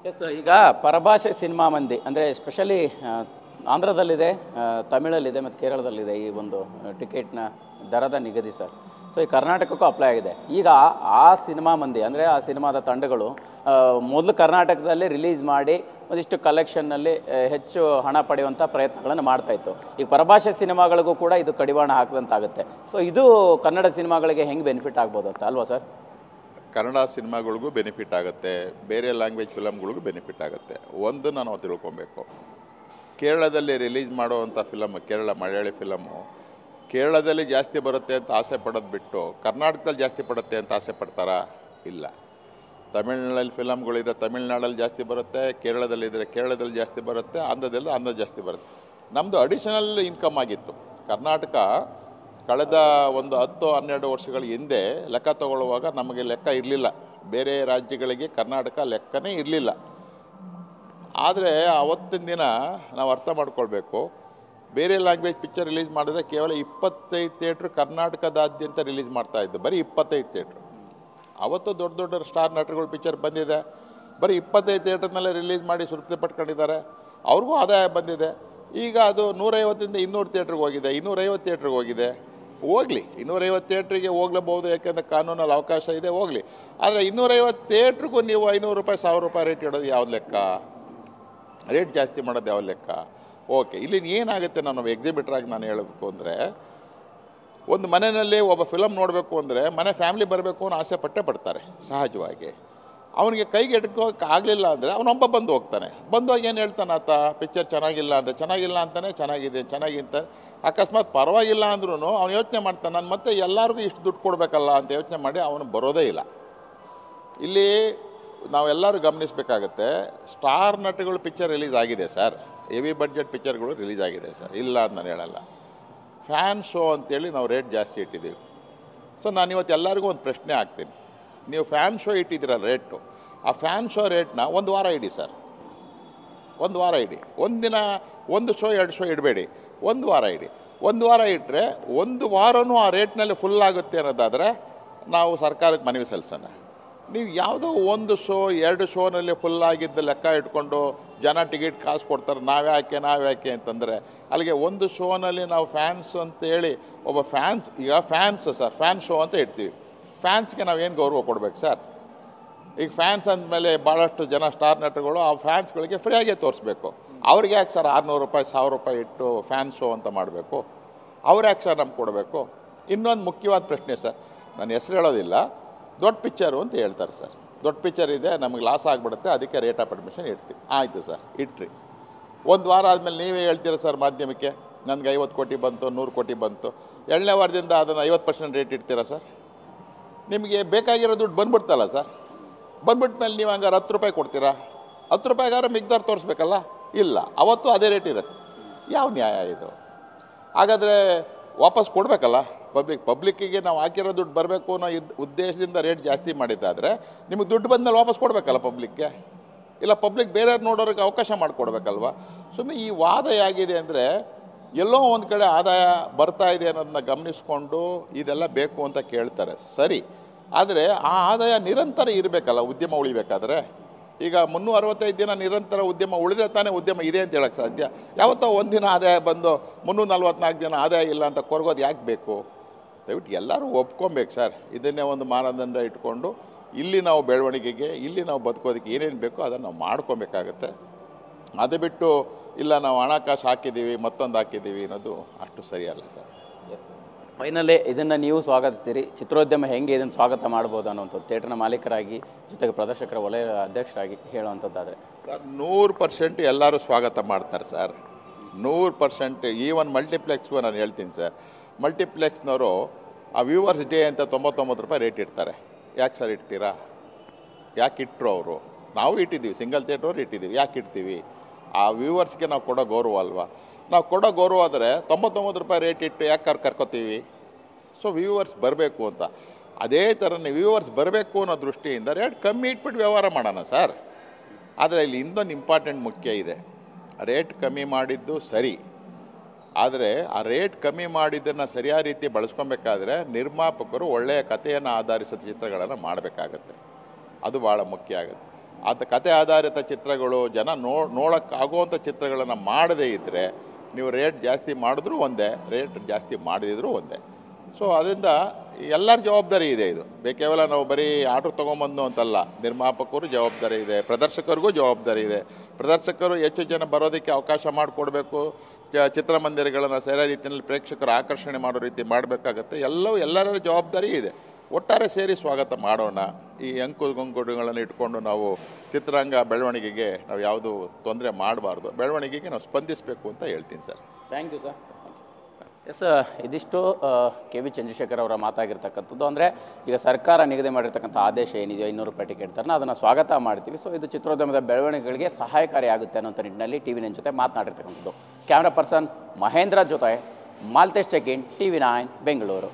S, ಈಗ ಪರಭಾಷೆ cinema ಮಂದಿ ಅಂದರೆ ಎಸ್ಪೆಷಲಿ ಆಂಧ್ರದಲ್ಲಿದೆ, ತಮಿಳಲ್ಲಿದೆ ಮತ್ತು ಕೇರಳದಲ್ಲಿದೆ ಈ ಒಂದು ಟಿಕೆಟ್ನ ದರದ ನಿಗದಿ ಸರ್. ಸೊ ಈ ಕರ್ನಾಟಕಕ್ಕೂ ಅಪ್ಲೈ ಆಗಿದೆ. ಈಗ ಆ ಸಿನಿಮಾ ಮಂದಿ ಅಂದರೆ ಆ ಸಿನಿಮಾದ ತಂಡಗಳು ಮೊದಲು ಕರ್ನಾಟಕದಲ್ಲಿ ರಿಲೀಸ್ ಮಾಡಿ ಒಂದಿಷ್ಟು ಕಲೆಕ್ಷನ್ನಲ್ಲಿ ಹೆಚ್ಚು ಹಣ ಪಡೆಯುವಂಥ ಪ್ರಯತ್ನಗಳನ್ನು ಮಾಡ್ತಾಯಿತ್ತು. ಈಗ ಪರಭಾಷೆ ಸಿನಿಮಾಗಳಿಗೂ ಕೂಡ ಇದು ಕಡಿವಾಣ ಹಾಕಿದಂತಾಗುತ್ತೆ. ಸೊ ಇದು ಕನ್ನಡ ಸಿನಿಮಾಗಳಿಗೆ ಹೆಂಗೆ ಬೆನಿಫಿಟ್ ಆಗ್ಬೋದು ಅಂತ ಅಲ್ವಾ ಸರ್? ಕನ್ನಡ ಸಿನಿಮಾಗಳಿಗೂ ಬೆನಿಫಿಟ್ ಆಗುತ್ತೆ, ಬೇರೆ ಲ್ಯಾಂಗ್ವೇಜ್ ಫಿಲಮ್ಗಳಿಗೂ ಬೆನಿಫಿಟ್ ಆಗುತ್ತೆ. ಒಂದನ್ನು ನಾವು ತಿಳ್ಕೊಬೇಕು, ಕೇರಳದಲ್ಲಿ ರಿಲೀಸ್ ಮಾಡುವಂಥ ಫಿಲಮ್, ಕೇರಳ ಮಲಯಾಳಿ ಫಿಲಮ್ಮು ಕೇರಳದಲ್ಲಿ ಜಾಸ್ತಿ ಬರುತ್ತೆ ಅಂತ ಆಸೆ ಪಡೋದು ಬಿಟ್ಟು ಕರ್ನಾಟಕದಲ್ಲಿ ಜಾಸ್ತಿ ಪಡುತ್ತೆ ಅಂತ ಆಸೆ ಪಡ್ತಾರಾ? ಇಲ್ಲ. ತಮಿಳ್ನಾಡಲ್ಲಿ ಫಿಲಮ್ಗಳಿದೆ, ತಮಿಳ್ನಾಡಲ್ಲಿ ಜಾಸ್ತಿ ಬರುತ್ತೆ, ಕೇರಳದಲ್ಲಿದ್ದರೆ ಕೇರಳದಲ್ಲಿ ಜಾಸ್ತಿ ಬರುತ್ತೆ, ಆಂಧ್ರ ಜಾಸ್ತಿ ಬರುತ್ತೆ. ನಮ್ಮದು ಅಡಿಷನಲ್ ಇನ್ಕಮ್ ಆಗಿತ್ತು. ಕರ್ನಾಟಕ ಕಳೆದ ಒಂದು 10-12 ವರ್ಷಗಳ ಹಿಂದೆ ಲೆಕ್ಕ ತಗೊಳ್ಳುವಾಗ ನಮಗೆ ಲೆಕ್ಕ ಇರಲಿಲ್ಲ, ಬೇರೆ ರಾಜ್ಯಗಳಿಗೆ ಕರ್ನಾಟಕ ಲೆಕ್ಕನೇ ಇರಲಿಲ್ಲ. ಆದರೆ ಅವತ್ತಿನ ದಿನ ನಾವು ಅರ್ಥ ಮಾಡ್ಕೊಳ್ಬೇಕು, ಬೇರೆ ಲ್ಯಾಂಗ್ವೇಜ್ ಪಿಕ್ಚರ್ ರಿಲೀಸ್ ಮಾಡಿದ್ರೆ ಕೇವಲ 25 ಥಿಯೇಟ್ರ್ ಕರ್ನಾಟಕದಾದ್ಯಂತ ರಿಲೀಸ್ ಮಾಡ್ತಾಯಿದ್ದು, ಬರೀ 25 ಥಿಯೇಟ್ರು. ಅವತ್ತು ದೊಡ್ಡ ದೊಡ್ಡ ಸ್ಟಾರ್ ನಟರುಗಳ ಪಿಕ್ಚರ್ ಬಂದಿದೆ, ಬರೀ 25 ಥಿಯೇಟ್ರ್ನಲ್ಲೇ ರಿಲೀಸ್ ಮಾಡಿ ತೃಪ್ತಿ ಪಟ್ಕೊಂಡಿದ್ದಾರೆ, ಅವ್ರಿಗೂ ಆದಾಯ ಬಂದಿದೆ. ಈಗ ಅದು 150ರಿಂದ 200 ಥಿಯೇಟ್ರಿಗೆ ಹೋಗಿದೆ, 250 ಥಿಯೇಟ್ರಿಗೆ ಹೋಗಿದೆ. ಹೋಗಲಿ, 250 ಥಿಯೇಟ್ರಿಗೆ ಹೋಗ್ಲೇಬಹುದು, ಯಾಕೆಂದರೆ ಕಾನೂನಲ್ಲಿ ಅವಕಾಶ ಇದೆ, ಹೋಗಲಿ. ಆದರೆ 250 ಥಿಯೇಟ್ರಿಗೂ ನೀವು 500 ರೂಪಾಯಿ 1000 ರೂಪಾಯಿ ರೇಟ್ ಇಡೋದು ಯಾವ್ದು ಲೆಕ್ಕ? ರೇಟ್ ಜಾಸ್ತಿ ಮಾಡೋದು ಯಾವ ಲೆಕ್ಕ? ಓಕೆ, ಇಲ್ಲಿ ಏನಾಗುತ್ತೆ, ನಾನು ಎಕ್ಸಿಬಿಟ್ರಾಗಿ ನಾನು ಹೇಳಬೇಕು ಅಂದರೆ, ಒಂದು ಮನೆಯಲ್ಲಿ ಒಬ್ಬ ಫಿಲಮ್ ನೋಡಬೇಕು ಅಂದರೆ ಮನೆ ಫ್ಯಾಮಿಲಿ ಬರಬೇಕು ಅನ್ನೋ ಆಸೆ ಪಡ್ತಾರೆ ಸಹಜವಾಗಿ. ಅವನಿಗೆ ಕೈಗೆ ಎಟ್ಕೋಕೆ ಆಗಲಿಲ್ಲ ಅಂದರೆ ಅವನೊಬ್ಬ ಬಂದು ಹೋಗ್ತಾನೆ. ಬಂದೋಗಿ ಏನು ಹೇಳ್ತಾನೆ ಆತ? ಪಿಕ್ಚರ್ ಚೆನ್ನಾಗಿಲ್ಲ ಅಂದರೆ ಚೆನ್ನಾಗಿಲ್ಲ ಅಂತಾನೆ, ಚೆನ್ನಾಗಿದೆ. ಅಕಸ್ಮಾತ್ ಪರವಾಗಿಲ್ಲ ಅಂದ್ರೂ ಅವನು ಯೋಚನೆ ಮಾಡ್ತಾನೆ, ನಾನು ಮತ್ತೆ ಎಲ್ಲರಿಗೂ ಇಷ್ಟು ದುಡ್ಡು ಕೊಡಬೇಕಲ್ಲ ಅಂತ ಯೋಚನೆ ಮಾಡಿ ಅವನು ಬರೋದೇ ಇಲ್ಲ. ಇಲ್ಲಿ ನಾವೆಲ್ಲರೂ ಗಮನಿಸಬೇಕಾಗತ್ತೆ, ಸ್ಟಾರ್ ನಟಗಳು ಪಿಕ್ಚರ್ ರಿಲೀಸ್ ಆಗಿದೆ ಸರ್, ಹೆವಿ ಬಡ್ಜೆಟ್ ಪಿಕ್ಚರ್ಗಳು ರಿಲೀಸ್ ಆಗಿದೆ ಸರ್, ಇಲ್ಲ ಅಂತ ನಾನು ಹೇಳಲ್ಲ. ಫ್ಯಾನ್ ಶೋ ಅಂತೇಳಿ ನಾವು ರೇಟ್ ಜಾಸ್ತಿ ಇಟ್ಟಿದ್ದೀವಿ. ಸೊ ನಾನು ಇವತ್ತು ಎಲ್ಲರಿಗೂ ಒಂದು ಪ್ರಶ್ನೆ ಹಾಕ್ತೀನಿ, ನೀವು ಫ್ಯಾನ್ ಶೋ ಇಟ್ಟಿದ್ದೀರಲ್ಲ ರೇಟು, ಆ ಫ್ಯಾನ್ ಶೋ ರೇಟ್ನ ಒಂದು ವಾರ ಇಡಿ ಸರ್, ಒಂದು ವಾರ ಇಡಿ. ಒಂದಿನ 1 ಶೋ 2 ಶೋ ಇಡಬೇಡಿ, ಒಂದು ವಾರ ಇಡಿ. ಒಂದು ವಾರ ಇಟ್ಟರೆ ಒಂದು ವಾರನೂ ಆ ರೇಟ್ನಲ್ಲಿ ಫುಲ್ ಆಗುತ್ತೆ ಅನ್ನೋದಾದರೆ ನಾವು ಸರ್ಕಾರಕ್ಕೆ ಮನವಿ ಸಲ್ಲಿಸೋಣ. ನೀವು ಯಾವುದೋ 1 ಶೋ 2 ಶೋನಲ್ಲಿ ಫುಲ್ ಆಗಿದ್ದ ಲೆಕ್ಕ ಇಟ್ಕೊಂಡು ಜನ ಟಿಕೆಟ್ ಕಾಸು ಕೊಡ್ತಾರೆ, ನಾವ್ಯಾಕೆ ಅಂತಂದರೆ ಅಲ್ಲಿಗೆ 1 ಶೋನಲ್ಲಿ ನಾವು ಫ್ಯಾನ್ಸ್ ಅಂತೇಳಿ ಒಬ್ಬ ಫ್ಯಾನ್ಸ್, ಈಗ ಫ್ಯಾನ್ಸ್ ಸರ್ ಫ್ಯಾನ್ ಶೋ ಅಂತ ಇಡ್ತೀವಿ, ಫ್ಯಾನ್ಸ್ಗೆ ನಾವೇನು ಗೌರವ ಕೊಡ್ಬೇಕು ಸರ್? ಈಗ ಫ್ಯಾನ್ಸ್ ಅಂದಮೇಲೆ ಭಾಳಷ್ಟು ಜನ ಸ್ಟಾರ್ ನಟರುಗಳು ಆ ಫ್ಯಾನ್ಸ್ಗಳಿಗೆ ಫ್ರೀಯಾಗೇ ತೋರಿಸ್ಬೇಕು. ಅವ್ರಿಗೆ ಯಾಕೆ ಸರ್ 600 ರೂಪಾಯಿ 1000 ರೂಪಾಯಿ ಇಟ್ಟು ಫ್ಯಾನ್ ಶೋ ಅಂತ ಮಾಡಬೇಕು? ಅವ್ರು ಯಾಕೆ ಸರ್ ನಮ್ಗೆ ಕೊಡಬೇಕು? ಇನ್ನೊಂದು ಮುಖ್ಯವಾದ ಪ್ರಶ್ನೆ ಸರ್, ನಾನು ಹೆಸರು ಹೇಳೋದಿಲ್ಲ, ದೊಡ್ಡ ಪಿಕ್ಚರು ಅಂತ ಹೇಳ್ತಾರೆ ಸರ್, ದೊಡ್ಡ ಪಿಕ್ಚರ್ ಇದೆ ನಮಗೆ ಲಾಸ್ ಆಗಿಬಿಡುತ್ತೆ, ಅದಕ್ಕೆ ರೇಟ್ ಆಫ್ ಅಡ್ಮಿಷನ್ ಇಡ್ತೀವಿ. ಆಯಿತು ಸರ್, ಇಟ್ರಿ. ಒಂದು ವಾರ ಆದಮೇಲೆ ನೀವೇ ಹೇಳ್ತೀರ ಸರ್ ಮಾಧ್ಯಮಕ್ಕೆ, ನನಗೆ 50 ಕೋಟಿ ಬಂತು 100 ಕೋಟಿ ಬಂತು, 2ನೇ ವಾರದಿಂದ ಅದನ್ನು 50% ರೇಟ್ ಇಡ್ತೀರಾ ಸರ್? ನಿಮಗೆ ಬೇಕಾಗಿರೋ ದುಡ್ಡು ಬಂದ್ಬಿಡ್ತಲ್ಲ ಸರ್, ಬಂದ್ಬಿಟ್ಟ ಮೇಲೆ ನೀವು ಹಂಗಾರೆ 10 ರೂಪಾಯಿ ಕೊಡ್ತೀರಾ? 10 ರೂಪಾಯಿಗಾರ ಮಿಗ್ದಾರ್ ತೋರಿಸ್ಬೇಕಲ್ಲ? ಇಲ್ಲ, ಅವತ್ತು ಅದೇ ರೇಟ್ ಇರುತ್ತೆ. ಯಾವ ನ್ಯಾಯ ಇದು? ಹಾಗಾದರೆ ವಾಪಸ್ ಕೊಡಬೇಕಲ್ಲ ಪಬ್ಲಿಕ್ಕಿಗೆ. ನಾವು ಹಾಕಿರೋ ದುಡ್ಡು ಬರಬೇಕು ಅನ್ನೋ ಉದ್ದೇಶದಿಂದ ರೇಟ್ ಜಾಸ್ತಿ ಮಾಡಿದ್ದಾದರೆ ನಿಮಗೆ ದುಡ್ಡು ಬಂದಮೇಲೆ ವಾಪಸ್ ಕೊಡಬೇಕಲ್ಲ ಪಬ್ಲಿಕ್ಗೆ? ಇಲ್ಲ ಪಬ್ಲಿಕ್ ಬೇರೆಯವ್ರು ನೋಡೋರಿಗೆ ಅವಕಾಶ ಮಾಡಿಕೊಡ್ಬೇಕಲ್ವ? ಸುಮ್ಮನೆ ಈ ವಾದ ಹೇಗಿದೆ ಅಂದರೆ, ಎಲ್ಲೋ ಒಂದು ಕಡೆ ಆದಾಯ ಬರ್ತಾ ಇದೆ ಅನ್ನೋದನ್ನ ಗಮನಿಸ್ಕೊಂಡು ಇದೆಲ್ಲ ಬೇಕು ಅಂತ ಕೇಳ್ತಾರೆ, ಸರಿ. ಆದರೆ ಆ ಆದಾಯ ನಿರಂತರ ಇರಬೇಕಲ್ಲ ಉದ್ಯಮ ಉಳಿಬೇಕಾದ್ರೆ. ಈಗ 365 ದಿನ ನಿರಂತರ ಉದ್ಯಮ ಉಳಿದ್ರೆ ತಾನೇ ಉದ್ಯಮ ಇದೆ ಅಂತ ಹೇಳಕ್ಕೆ ಸಾಧ್ಯ. ಯಾವತ್ತೋ ಒಂದಿನ ಆದಾಯ ಬಂದು 344 ದಿನ ಆದಾಯ ಇಲ್ಲ ಅಂತ ಕೊರಗೋದು ಯಾಕೆ ಬೇಕು? ದಯವಿಟ್ಟು ಎಲ್ಲರೂ ಒಪ್ಕೊಬೇಕು ಸರ್, ಇದನ್ನೇ ಒಂದು ಮಾನದಂಡ ಇಟ್ಕೊಂಡು ಇಲ್ಲಿ ನಾವು ಬೆಳವಣಿಗೆಗೆ, ಇಲ್ಲಿ ನಾವು ಬದುಕೋದಕ್ಕೆ ಏನೇನು ಬೇಕೋ ಅದನ್ನು ನಾವು ಮಾಡ್ಕೊಬೇಕಾಗತ್ತೆ. ಅದು ಬಿಟ್ಟು ಇಲ್ಲ ನಾವು ಹಣಕಾಸು ಹಾಕಿದ್ದೀವಿ ಮತ್ತೊಂದು ಹಾಕಿದ್ದೀವಿ ಅನ್ನೋದು ಅಷ್ಟು ಸರಿಯಲ್ಲ ಸರ್. ಫೈನಲಿ ಇದನ್ನು ನೀವು ಸ್ವಾಗತಿಸ್ತೀರಿ, ಚಿತ್ರೋದ್ಯಮ ಹೆಂಗೆ ಇದನ್ನು ಸ್ವಾಗತ ಮಾಡ್ಬೋದು ಅನ್ನೋಂಥದ್ದು ಥಿಯೇಟರ್ನ ಮಾಲೀಕರಾಗಿ ಜೊತೆಗೆ ಪ್ರದರ್ಶಕರ ವಲಯ ಅಧ್ಯಕ್ಷರಾಗಿ ಹೇಳುವಂಥದ್ದಾದರೆ? ಸರ್ 100% ಎಲ್ಲರೂ ಸ್ವಾಗತ ಮಾಡ್ತಾರೆ ಸರ್, 100%. ಈವನ್ ಮಲ್ಟಿಪ್ಲೆಕ್ಸ್ಗೂ ನಾನು ಹೇಳ್ತೀನಿ ಸರ್, ಮಲ್ಟಿಪ್ಲೆಕ್ಸ್ನವರು ಆ ವ್ಯೂವರ್ಸ್ ಡೇ ಅಂತ 99 ರೂಪಾಯಿ ರೇಟ್ ಇಡ್ತಾರೆ. ಯಾಕೆ ಸರ್ ಇಡ್ತೀರಾ? ಯಾಕೆ ಇಟ್ಟರು ಅವರು? ನಾವು ಇಟ್ಟಿದ್ದೀವಿ, ಸಿಂಗಲ್ ಥಿಯೇಟ್ರವ್ರು ಇಟ್ಟಿದ್ದೀವಿ, ಯಾಕೆ ಇಡ್ತೀವಿ? ಆ ವ್ಯೂವರ್ಸ್ಗೆ ನಾವು ಕೊಡೋ ಗೌರವ ಅಲ್ವಾ? ನಾವು ಕೊಡೋ ಗೌರವ ಆದರೆ 99 ರೂಪಾಯಿ ರೇಟ್ ಇಟ್ಟು ಯಾಕೆ ಕರ್ಕೋತೀವಿ? ಸೊ ವ್ಯೂವರ್ಸ್ ಬರಬೇಕು ಅಂತ. ಅದೇ ಥರನೇ ವ್ಯೂವರ್ಸ್ ಬರಬೇಕು ಅನ್ನೋ ದೃಷ್ಟಿಯಿಂದ ರೇಟ್ ಕಮ್ಮಿ ಇಟ್ಬಿಟ್ಟು ವ್ಯವಹಾರ ಮಾಡೋಣ ಸರ್. ಆದರೆ ಇಲ್ಲಿ ಇನ್ನೊಂದು ಇಂಪಾರ್ಟೆಂಟ್ ಮುಖ್ಯ ಇದೆ, ರೇಟ್ ಕಮ್ಮಿ ಮಾಡಿದ್ದು ಸರಿ, ಆದರೆ ಆ ರೇಟ್ ಕಮ್ಮಿ ಮಾಡಿದ್ದನ್ನು ಸರಿಯಾದ ರೀತಿ ಬಳಸ್ಕೊಬೇಕಾದ್ರೆ ನಿರ್ಮಾಪಕರು ಒಳ್ಳೆಯ ಕಥೆಯನ್ನು ಆಧರಿಸಿದ ಚಿತ್ರಗಳನ್ನು ಮಾಡಬೇಕಾಗತ್ತೆ, ಅದು ಭಾಳ ಮುಖ್ಯ ಆಗುತ್ತೆ. ಕತೆ ಆಧಾರಿತ ಚಿತ್ರಗಳು ಜನ ನೋಡೋಕ್ಕಾಗುವಂಥ ಚಿತ್ರಗಳನ್ನು ಮಾಡದೇ ಇದ್ದರೆ ನೀವು ರೇಟ್ ಜಾಸ್ತಿ ಮಾಡಿದ್ರೂ ಒಂದೇ, ರೇಟ್ ಜಾಸ್ತಿ ಮಾಡದಿದ್ರೂ ಒಂದೇ. ಸೊ ಅದರಿಂದ ಎಲ್ಲರ ಜವಾಬ್ದಾರಿ ಇದೆ. ಇದು ಕೇವಲ ನಾವು ಬರೀ ಆರ್ಡ್ರ್ ತೊಗೊಂಬಂದು ಅಂತಲ್ಲ, ನಿರ್ಮಾಪಕರು ಜವಾಬ್ದಾರಿ ಇದೆ, ಪ್ರದರ್ಶಕರಿಗೂ ಜವಾಬ್ದಾರಿ ಇದೆ. ಪ್ರದರ್ಶಕರು ಹೆಚ್ಚು ಜನ ಬರೋದಕ್ಕೆ ಅವಕಾಶ ಮಾಡಿಕೊಡ್ಬೇಕು, ಚಿತ್ರಮಂದಿರಗಳನ್ನು ಸರಿಯಾದ ರೀತಿಯಲ್ಲಿ ಪ್ರೇಕ್ಷಕರು ಆಕರ್ಷಣೆ ಮಾಡೋ ರೀತಿ ಮಾಡಬೇಕಾಗತ್ತೆ. ಎಲ್ಲರ ಜವಾಬ್ದಾರಿ ಇದೆ. ಒಟ್ಟಾರೆ ಸೇರಿ ಸ್ವಾಗತ ಮಾಡೋಣ. ಈ ಅಂಕುಡೊಂಕುಗಳನ್ನು ಇಟ್ಕೊಂಡು ನಾವು ಚಿತ್ರರಂಗ ಬೆಳವಣಿಗೆಗೆ ನಾವು ಯಾವುದು ತೊಂದರೆ ಮಾಡಬಾರ್ದು, ಬೆಳವಣಿಗೆಗೆ ನಾವು ಸ್ಪಂದಿಸಬೇಕು ಅಂತ ಹೇಳ್ತೀನಿ sir. Thank you sir. Yes, ಇದಿಷ್ಟು ಕೆ ವಿ ಚಂದ್ರಶೇಖರ್ ಅವರ ಮಾತಾಗಿರ್ತಕ್ಕಂಥದ್ದು. ಅಂದರೆ ಈಗ ಸರ್ಕಾರ ನಿಗದಿ ಮಾಡಿರ್ತಕ್ಕಂಥ ಆದೇಶ ಏನಿದೆಯೋ 200 ರೂಪಾಯಿ ಟಿಕೆಟ್ ಥರನ ಅದನ್ನು ಸ್ವಾಗತ ಮಾಡ್ತೀವಿ. ಸೊ ಇದು ಚಿತ್ರೋದ್ಯಮದ ಬೆಳವಣಿಗೆಗಳಿಗೆ ಸಹಾಯಕಾರಿ ಆಗುತ್ತೆ ಅನ್ನೋಂಥ ನಿಟ್ಟಿನಲ್ಲಿ TV9 ಜೊತೆ ಮಾತನಾಡಿರ್ತಕ್ಕಂಥದ್ದು. ಕ್ಯಾಮ್ರಾ ಪರ್ಸನ್ ಮಹೇಂದ್ರ ಜೊತೆ ಮಾಲ್ತೇಶ್ ಚೆಕಿನ್, TV9 ಬೆಂಗಳೂರು.